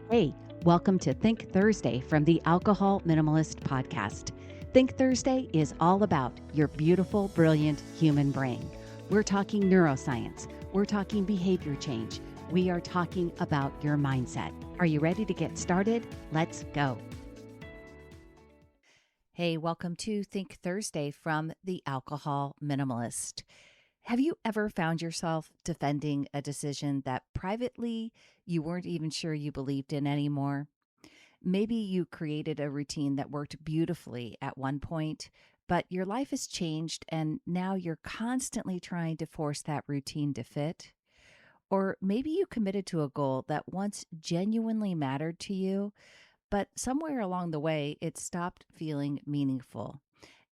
Hey, welcome to Think Thursday from the Alcohol Minimalist Podcast. Think Thursday is all about your beautiful, brilliant human brain. We're talking neuroscience. We're talking behavior change. We are talking about your mindset. Are you ready to get started? Let's go. Hey, welcome to Think Thursday from the Alcohol Minimalist. Have you ever found yourself defending a decision that privately you weren't even sure you believed in anymore? Maybe you created a routine that worked beautifully at one point, but your life has changed and now you're constantly trying to force that routine to fit. Or maybe you committed to a goal that once genuinely mattered to you, but somewhere along the way it stopped feeling meaningful.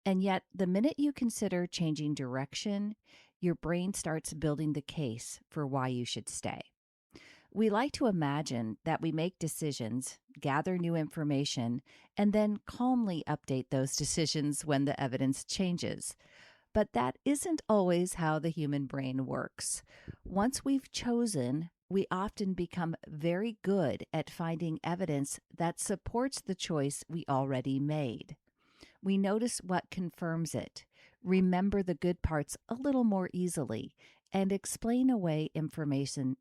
And yet, the minute you consider changing direction, your brain starts building the case for why you should stay. We like to imagine that we make decisions, gather new information, and then calmly update those decisions when the evidence changes. But that isn't always how the human brain works. Once we've chosen, we often become very good at finding evidence that supports the choice we already made. We notice what confirms it, remember the good parts a little more easily, and explain away information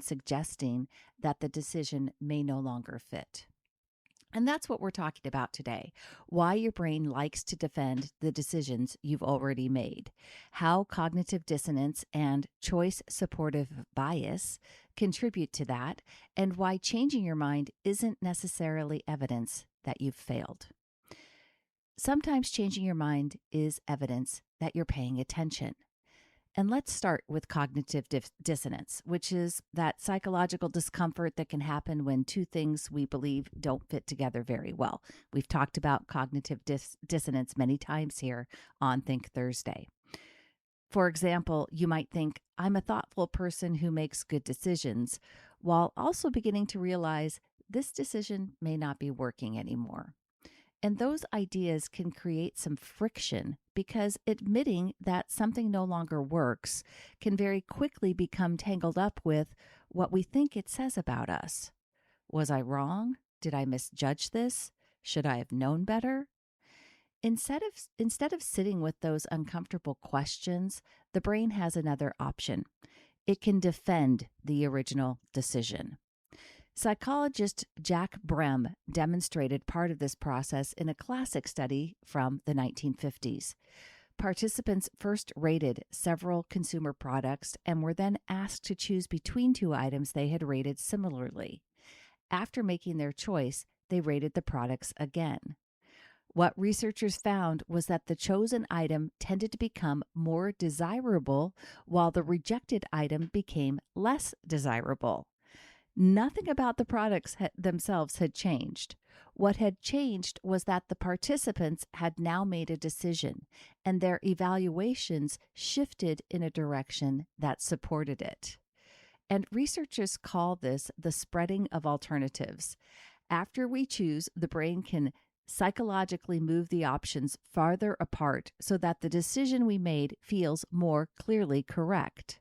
suggesting that the decision may no longer fit. And that's what we're talking about today. Why your brain likes to defend the decisions you've already made, how cognitive dissonance and choice supportive bias contribute to that, and why changing your mind isn't necessarily evidence that you've failed. Sometimes changing your mind is evidence that you're paying attention. And let's start with cognitive dissonance, which is that psychological discomfort that can happen when two things we believe don't fit together very well. We've talked about cognitive dissonance many times here on Think Thursday. For example, you might think, I'm a thoughtful person who makes good decisions, while also beginning to realize this decision may not be working anymore. And those ideas can create some friction because admitting that something no longer works can very quickly become tangled up with what we think it says about us. Was I wrong? Did I misjudge this? Should I have known better? Instead of sitting with those uncomfortable questions, the brain has another option. It can defend the original decision. Psychologist Jack Brem demonstrated part of this process in a classic study from the 1950s. Participants first rated several consumer products and were then asked to choose between two items they had rated similarly. After making their choice, they rated the products again. What researchers found was that the chosen item tended to become more desirable, while the rejected item became less desirable. Nothing about the products themselves had changed. What had changed was that the participants had now made a decision, and their evaluations shifted in a direction that supported it. And researchers call this the spreading of alternatives. After we choose, the brain can psychologically move the options farther apart so that the decision we made feels more clearly correct.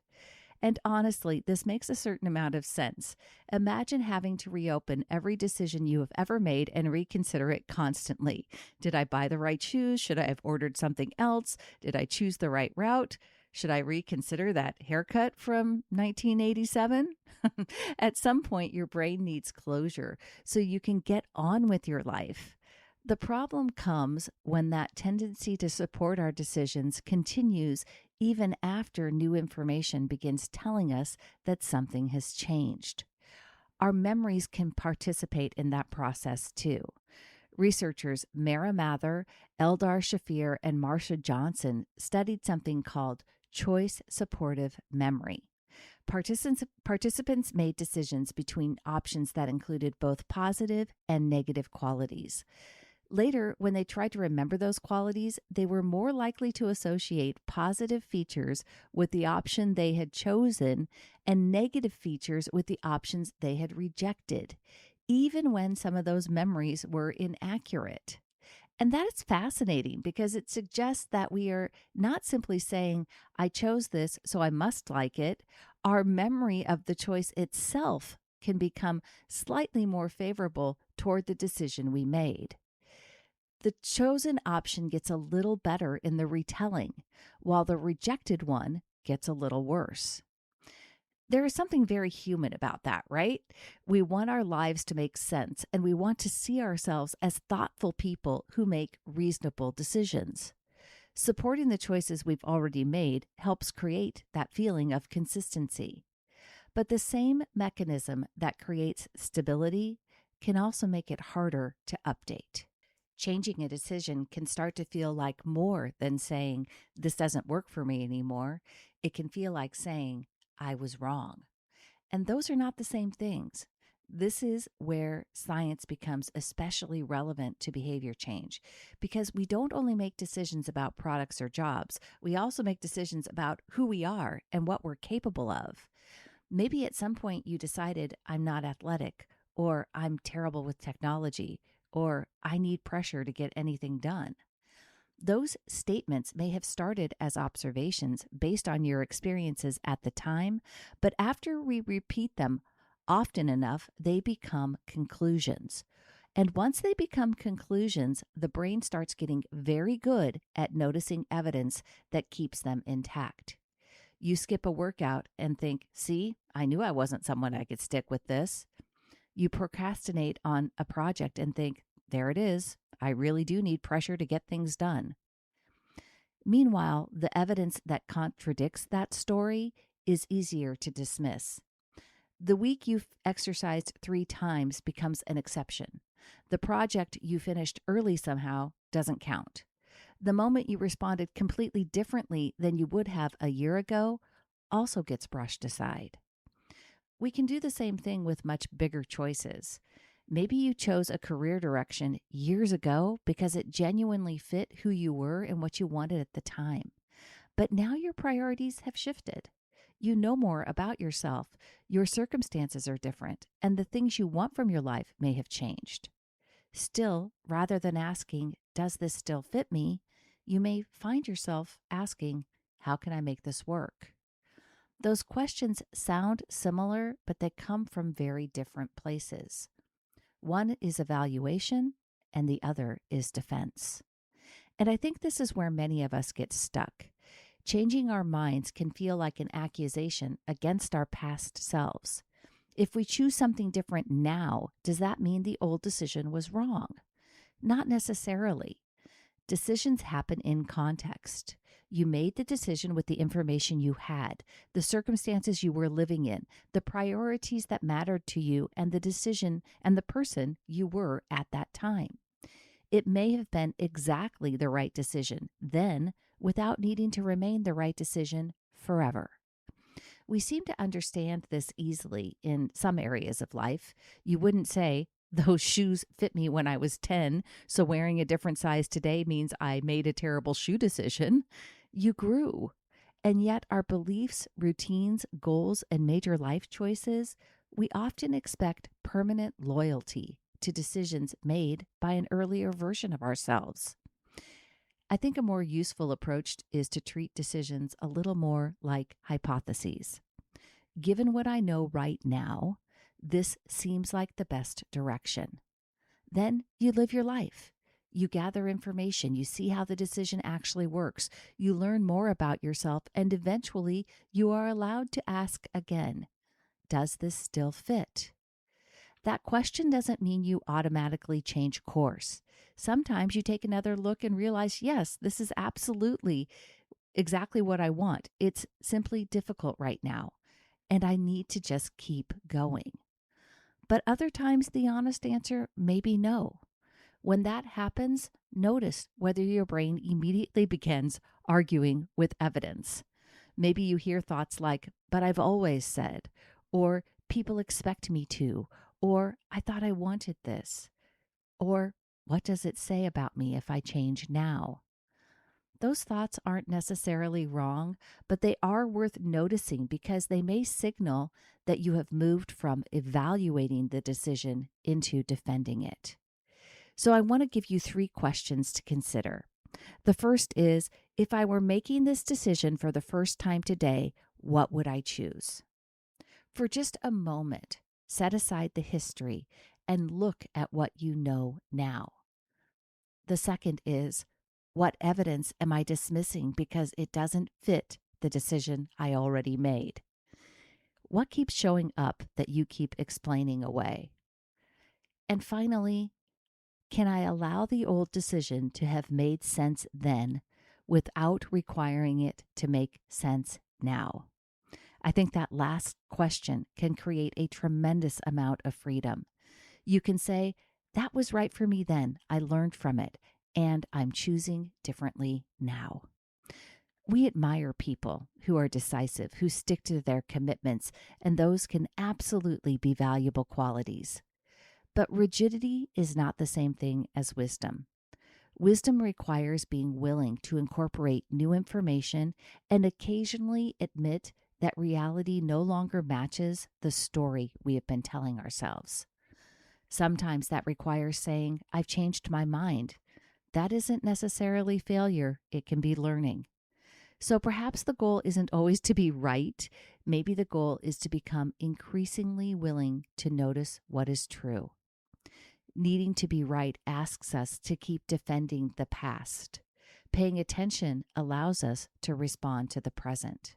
And honestly, this makes a certain amount of sense. Imagine having to reopen every decision you have ever made and reconsider it constantly. Did I buy the right shoes? Should I have ordered something else? Did I choose the right route? Should I reconsider that haircut from 1987? At some point, your brain needs closure so you can get on with your life. The problem comes when that tendency to support our decisions continues even after new information begins telling us that something has changed. Our memories can participate in that process too. Researchers Mara Mather, Eldar Shafir, and Marsha Johnson studied something called choice supportive memory. Participants made decisions between options that included both positive and negative qualities. Later, when they tried to remember those qualities, they were more likely to associate positive features with the option they had chosen and negative features with the options they had rejected, even when some of those memories were inaccurate. And that is fascinating because it suggests that we are not simply saying, I chose this, so I must like it. Our memory of the choice itself can become slightly more favorable toward the decision we made. The chosen option gets a little better in the retelling, while the rejected one gets a little worse. There is something very human about that, right? We want our lives to make sense, and we want to see ourselves as thoughtful people who make reasonable decisions. Supporting the choices we've already made helps create that feeling of consistency. But the same mechanism that creates stability can also make it harder to update. Changing a decision can start to feel like more than saying, "This doesn't work for me anymore." It can feel like saying, "I was wrong." And those are not the same things. This is where science becomes especially relevant to behavior change, because we don't only make decisions about products or jobs, we also make decisions about who we are and what we're capable of. Maybe at some point you decided, "I'm not athletic," or "I'm terrible with technology," or "I need pressure to get anything done." Those statements may have started as observations based on your experiences at the time, but after we repeat them often enough, they become conclusions. And once they become conclusions, the brain starts getting very good at noticing evidence that keeps them intact. You skip a workout and think, "See, I knew I wasn't someone I could stick with this." You procrastinate on a project and think, "There it is. I really do need pressure to get things done." Meanwhile, the evidence that contradicts that story is easier to dismiss. The week you've exercised 3 times becomes an exception. The project you finished early somehow doesn't count. The moment you responded completely differently than you would have a year ago also gets brushed aside. We can do the same thing with much bigger choices. Maybe you chose a career direction years ago because it genuinely fit who you were and what you wanted at the time. But now your priorities have shifted. You know more about yourself, your circumstances are different, and the things you want from your life may have changed. Still, rather than asking, "Does this still fit me?" you may find yourself asking, "How can I make this work?" Those questions sound similar, but they come from very different places. One is evaluation, and the other is defense. And I think this is where many of us get stuck. Changing our minds can feel like an accusation against our past selves. If we choose something different now, does that mean the old decision was wrong? Not necessarily. Decisions happen in context. You made the decision with the information you had, the circumstances you were living in, the priorities that mattered to you, and the decision and the person you were at that time. It may have been exactly the right decision then, without needing to remain the right decision forever. We seem to understand this easily in some areas of life. You wouldn't say, "Those shoes fit me when I was 10, so wearing a different size today means I made a terrible shoe decision." You grew. And yet our beliefs, routines, goals, and major life choices, we often expect permanent loyalty to decisions made by an earlier version of ourselves. I think a more useful approach is to treat decisions a little more like hypotheses. Given what I know right now, this seems like the best direction. Then you live your life. You gather information, you see how the decision actually works, you learn more about yourself, and eventually you are allowed to ask again, "Does this still fit?" That question doesn't mean you automatically change course. Sometimes you take another look and realize, yes, this is absolutely exactly what I want. It's simply difficult right now, and I need to just keep going. But other times, the honest answer may be no. When that happens, notice whether your brain immediately begins arguing with evidence. Maybe you hear thoughts like, "But I've always said," or "People expect me to," or "I thought I wanted this," or "What does it say about me if I change now?" Those thoughts aren't necessarily wrong, but they are worth noticing because they may signal that you have moved from evaluating the decision into defending it. So I want to give you 3 questions to consider. The first is, if I were making this decision for the first time today, what would I choose? For just a moment, Set aside the history and look at what you know now. The second is, what evidence am I dismissing because it doesn't fit the decision I already made? What keeps showing up that you keep explaining away? And finally, can I allow the old decision to have made sense then without requiring it to make sense now? I think that last question can create a tremendous amount of freedom. You can say, that was right for me then. I learned from it, and I'm choosing differently now. We admire people who are decisive, who stick to their commitments, and those can absolutely be valuable qualities. But rigidity is not the same thing as wisdom. Wisdom requires being willing to incorporate new information and occasionally admit that reality no longer matches the story we have been telling ourselves. Sometimes that requires saying, I've changed my mind. That isn't necessarily failure, it can be learning. So perhaps the goal isn't always to be right. Maybe the goal is to become increasingly willing to notice what is true. Needing to be right asks us to keep defending the past. Paying attention allows us to respond to the present.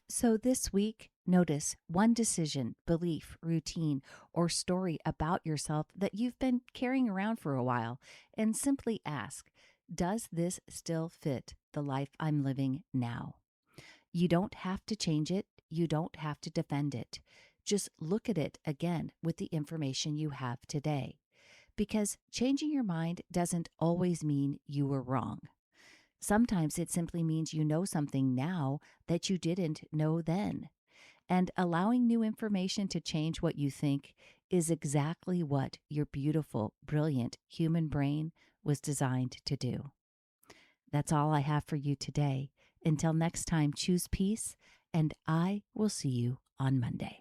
So this week, notice one decision, belief, routine, or story about yourself that you've been carrying around for a while, and simply ask, does this still fit the life I'm living now? You don't have to change it. You don't have to defend it. Just look at it again with the information you have today. Because changing your mind doesn't always mean you were wrong. Sometimes it simply means you know something now that you didn't know then. And allowing new information to change what you think is exactly what your beautiful, brilliant human brain was designed to do. That's all I have for you today. Until next time, choose peace, and I will see you on Monday.